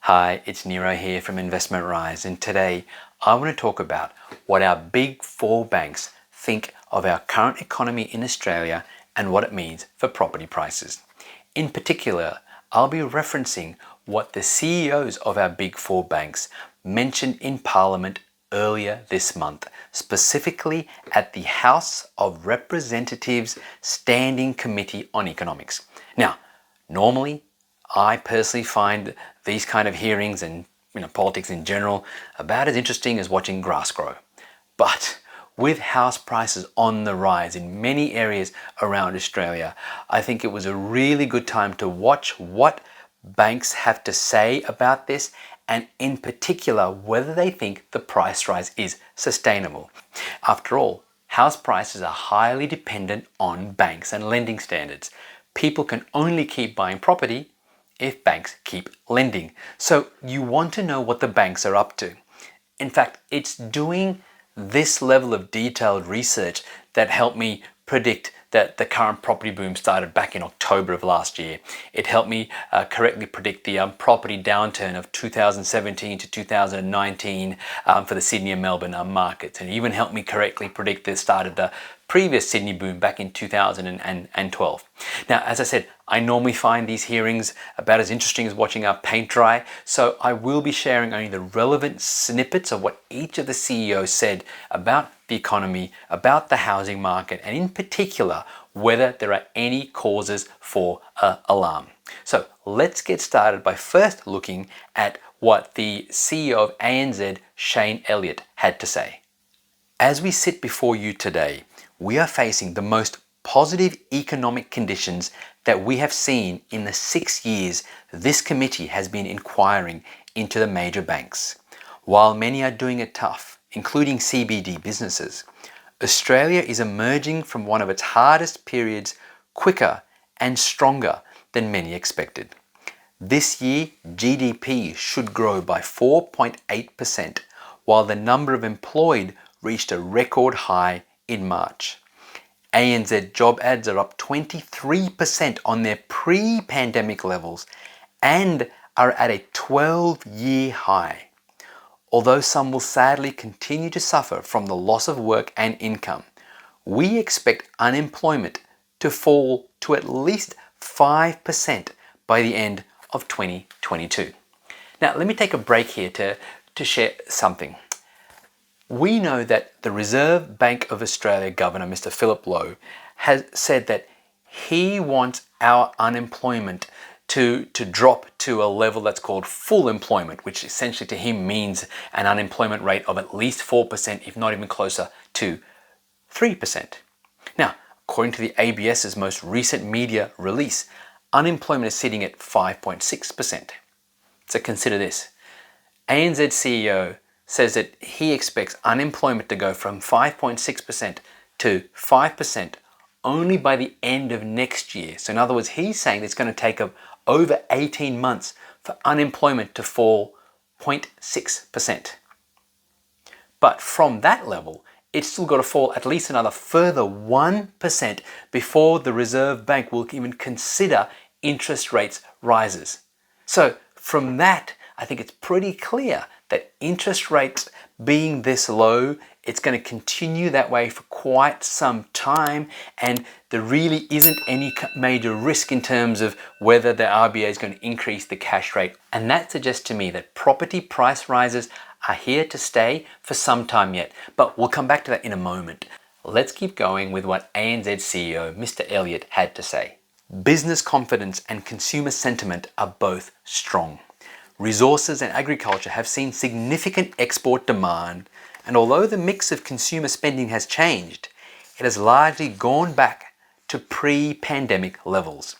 Hi, it's Nero here from Investment Rise, and today I want to talk about what our big four banks think of our current economy in Australia and what it means for property prices. In particular, I'll be referencing what the CEOs of our big four banks mentioned in Parliament earlier this month, specifically at the House of Representatives Standing Committee on Economics. Now, normally, I personally find these kind of hearings and politics in general about as interesting as watching grass grow. But with house prices on the rise in many areas around Australia, I think it was a really good time to watch what banks have to say about this, and in particular whether they think the price rise is sustainable. After all, house prices are highly dependent on banks and lending standards. People can only keep buying property if banks keep lending. So you want to know what the banks are up to. In fact, it's doing this level of detailed research that helped me predict that the current property boom started back in October of last year. It helped me correctly predict the property downturn of 2017 to 2019 for the Sydney and Melbourne markets, and even helped me correctly predict the start of the previous Sydney boom back in 2012. Now, as I said, I normally find these hearings about as interesting as watching our paint dry, so I will be sharing only the relevant snippets of what each of the CEOs said about the economy, about the housing market, and in particular, whether there are any causes for alarm. So let's get started by first looking at what the CEO of ANZ, Shayne Elliott, had to say. As we sit before you today, we are facing the most positive economic conditions that we have seen in the 6 years this committee has been inquiring into the major banks. While many are doing it tough, including CBD businesses, Australia is emerging from one of its hardest periods quicker and stronger than many expected. This year, GDP should grow by 4.8%, while the number of employed reached a record high in March. ANZ job ads are up 23% on their pre-pandemic levels and are at a 12-year high. Although some will sadly continue to suffer from the loss of work and income, we expect unemployment to fall to at least 5% by the end of 2022. Now, let me take a break here to share something. We know that the Reserve Bank of Australia Governor, Mr. Philip Lowe, has said that he wants our unemployment to drop to a level that's called full employment, which essentially to him means an unemployment rate of at least 4%, if not even closer to 3%. Now, according to the ABS's most recent media release, unemployment is sitting at 5.6%. So consider this. ANZ CEO says that he expects unemployment to go from 5.6% to 5% only by the end of next year. So in other words, he's saying it's going to take over 18 months for unemployment to fall 0.6%. But from that level, it's still got to fall at least another further 1% before the Reserve Bank will even consider interest rates rises. So from that, I think it's pretty clear that interest rates being this low, it's going to continue that way for quite some time, and there really isn't any major risk in terms of whether the RBA is going to increase the cash rate. And that suggests to me that property price rises are here to stay for some time yet, but we'll come back to that in a moment. Let's keep going with what ANZ CEO Mr. Elliott had to say. Business confidence and consumer sentiment are both strong. Resources and agriculture have seen significant export demand, and although the mix of consumer spending has changed, it has largely gone back to pre-pandemic levels.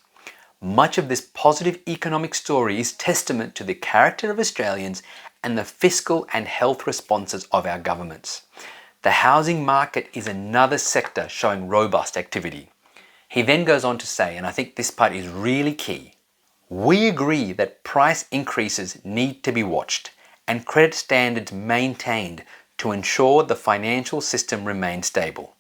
Much of this positive economic story is testament to the character of Australians and the fiscal and health responses of our governments. The housing market is another sector showing robust activity. He then goes on to say, and I think this part is really key, we agree that price increases need to be watched and credit standards maintained to ensure the financial system remains stable.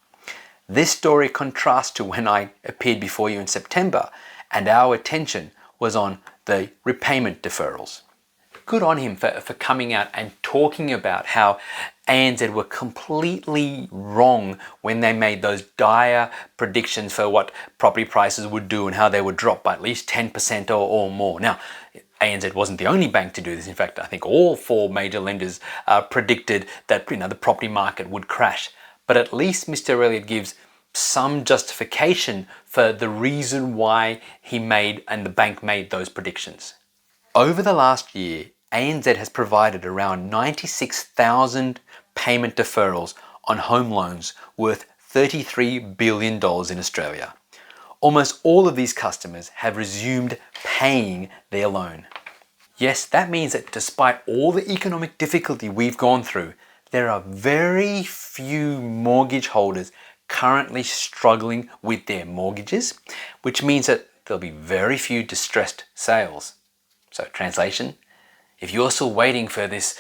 This story contrasts to when I appeared before you in September and our attention was on the repayment deferrals. good on him for coming out and talking about how ANZ were completely wrong when they made those dire predictions for what property prices would do and how they would drop by at least 10% or more. Now, ANZ wasn't the only bank to do this. In fact, I think all four major lenders predicted that the property market would crash. But at least Mr. Elliott gives some justification for the reason why he made and the bank made those predictions. Over the last year, ANZ has provided around 96,000 payment deferrals on home loans worth $33 billion in Australia. Almost all of these customers have resumed paying their loan. Yes, that means that despite all the economic difficulty we've gone through, there are very few mortgage holders currently struggling with their mortgages, which means that there'll be very few distressed sales. So, translation, if you're still waiting for this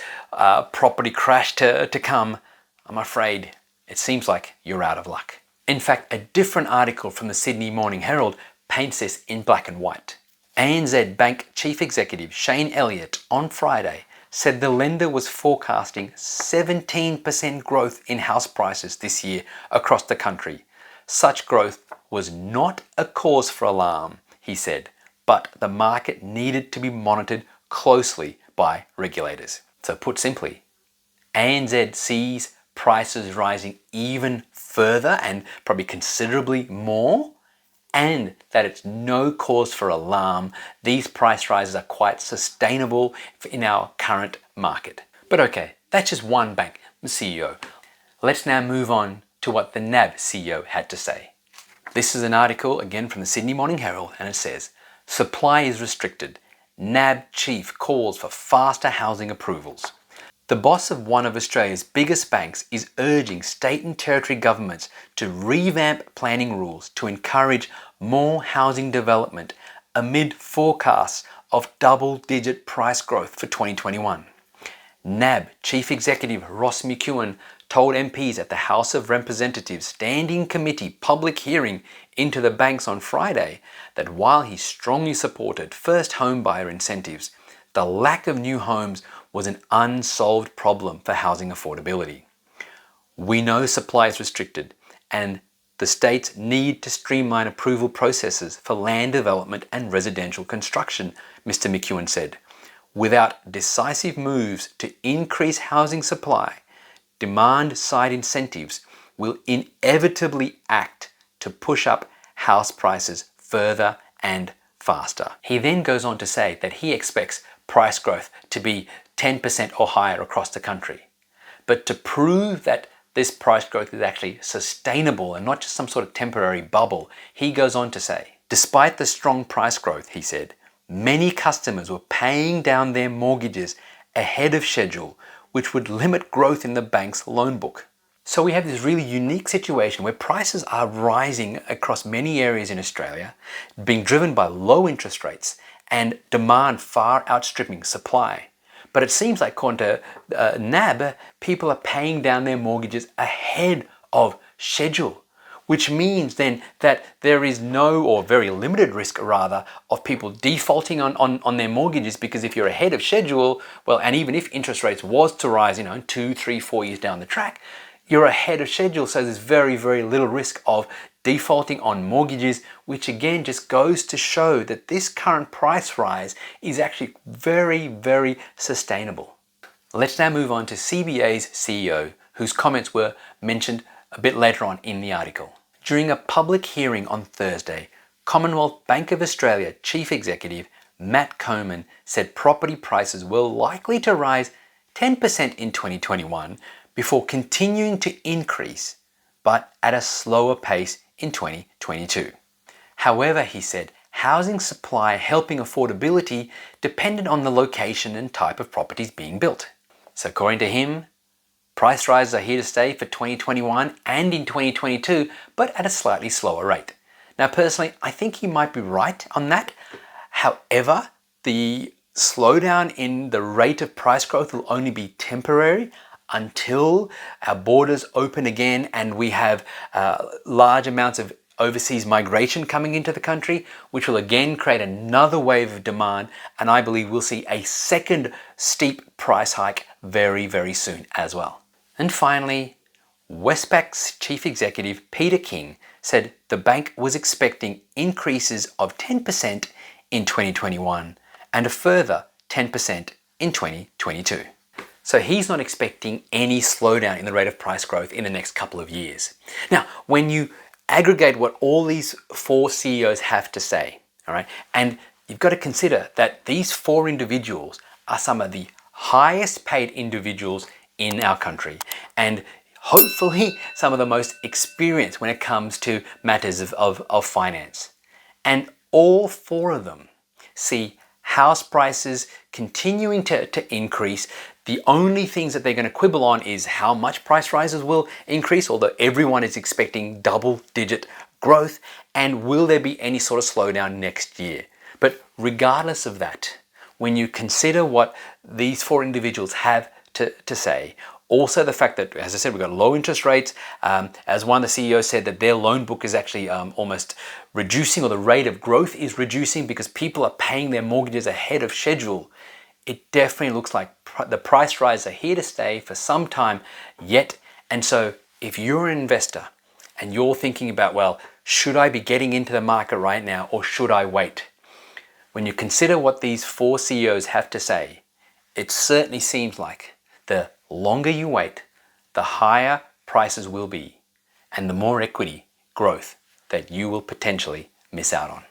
property crash to come, I'm afraid it seems like you're out of luck. In fact, a different article from the Sydney Morning Herald paints this in black and white. ANZ Bank Chief Executive Shayne Elliott on Friday said the lender was forecasting 17% growth in house prices this year across the country. Such growth was not a cause for alarm, he said, but the market needed to be monitored closely by regulators. So put simply, ANZ sees prices rising even further and probably considerably more, and that it's no cause for alarm. These price rises are quite sustainable in our current market. But okay, that's just one bank CEO. Let's now move on to what the NAB CEO had to say. This is an article again from the Sydney Morning Herald, and it says, "Supply is restricted. NAB chief calls for faster housing approvals." The boss of one of Australia's biggest banks is urging state and territory governments to revamp planning rules to encourage more housing development amid forecasts of double-digit price growth for 2021. NAB Chief Executive Ross McEwan told MPs at the House of Representatives Standing Committee public hearing into the banks on Friday that while he strongly supported first home buyer incentives, the lack of new homes was an unsolved problem for housing affordability. "We know supply is restricted and the states need to streamline approval processes for land development and residential construction," Mr. McEwan said. "Without decisive moves to increase housing supply, demand-side incentives will inevitably act to push up house prices further and faster." He then goes on to say that he expects price growth to be 10% or higher across the country. But to prove that this price growth is actually sustainable and not just some sort of temporary bubble, he goes on to say, despite the strong price growth, he said, many customers were paying down their mortgages ahead of schedule, which would limit growth in the bank's loan book. So we have this really unique situation where prices are rising across many areas in Australia, being driven by low interest rates and demand far outstripping supply. But it seems like, according to NAB, people are paying down their mortgages ahead of schedule, which means then that there is no, or very limited risk rather, of people defaulting on their mortgages, because if you're ahead of schedule, well, and even if interest rates was to rise, 2, 3, 4 years down the track, you're ahead of schedule, so there's very, very little risk of defaulting on mortgages, which again just goes to show that this current price rise is actually very, very sustainable. Let's now move on to CBA's CEO, whose comments were mentioned a bit later on in the article. During a public hearing on Thursday, Commonwealth Bank of Australia Chief Executive Matt Coman said property prices were likely to rise 10% in 2021 before continuing to increase, but at a slower pace in 2022. However, he said, housing supply helping affordability depended on the location and type of properties being built. So according to him, price rises are here to stay for 2021 and in 2022, but at a slightly slower rate. Now personally, I think he might be right on that. However, the slowdown in the rate of price growth will only be temporary until our borders open again and we have large amounts of overseas migration coming into the country, which will again create another wave of demand, and I believe we'll see a second steep price hike very, very soon as well. And finally, Westpac's chief executive Peter King said the bank was expecting increases of 10% in 2021 and a further 10% in 2022. So he's not expecting any slowdown in the rate of price growth in the next couple of years. Now, when you aggregate what all these four CEOs have to say, all right, and you've got to consider that these four individuals are some of the highest paid individuals in our country, and hopefully some of the most experienced when it comes to matters of finance. And all four of them see house prices continuing to increase. The only things that they're going to quibble on is how much price rises will increase, although everyone is expecting double-digit growth, and will there be any sort of slowdown next year. But regardless of that, when you consider what these four individuals have to say, also the fact that, as I said, we've got low interest rates, as one of the CEOs said, that their loan book is actually almost reducing, or the rate of growth is reducing because people are paying their mortgages ahead of schedule. It definitely looks like the price rises are here to stay for some time yet. And so if you're an investor and you're thinking about, well, should I be getting into the market right now or should I wait? When you consider what these four CEOs have to say, it certainly seems like the longer you wait, the higher prices will be and the more equity growth that you will potentially miss out on.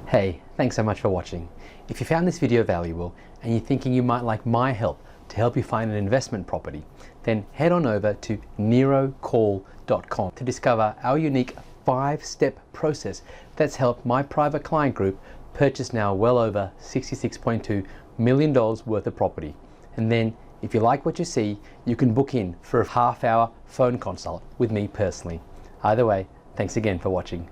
Hey, thanks so much for watching. If you found this video valuable and you're thinking you might like my help to help you find an investment property, then head on over to nerocall.com to discover our unique 5-step process that's helped my private client group purchase now well over $66.2 million worth of property. And then if you like what you see, you can book in for a half-hour phone consult with me personally. Either way, thanks again for watching.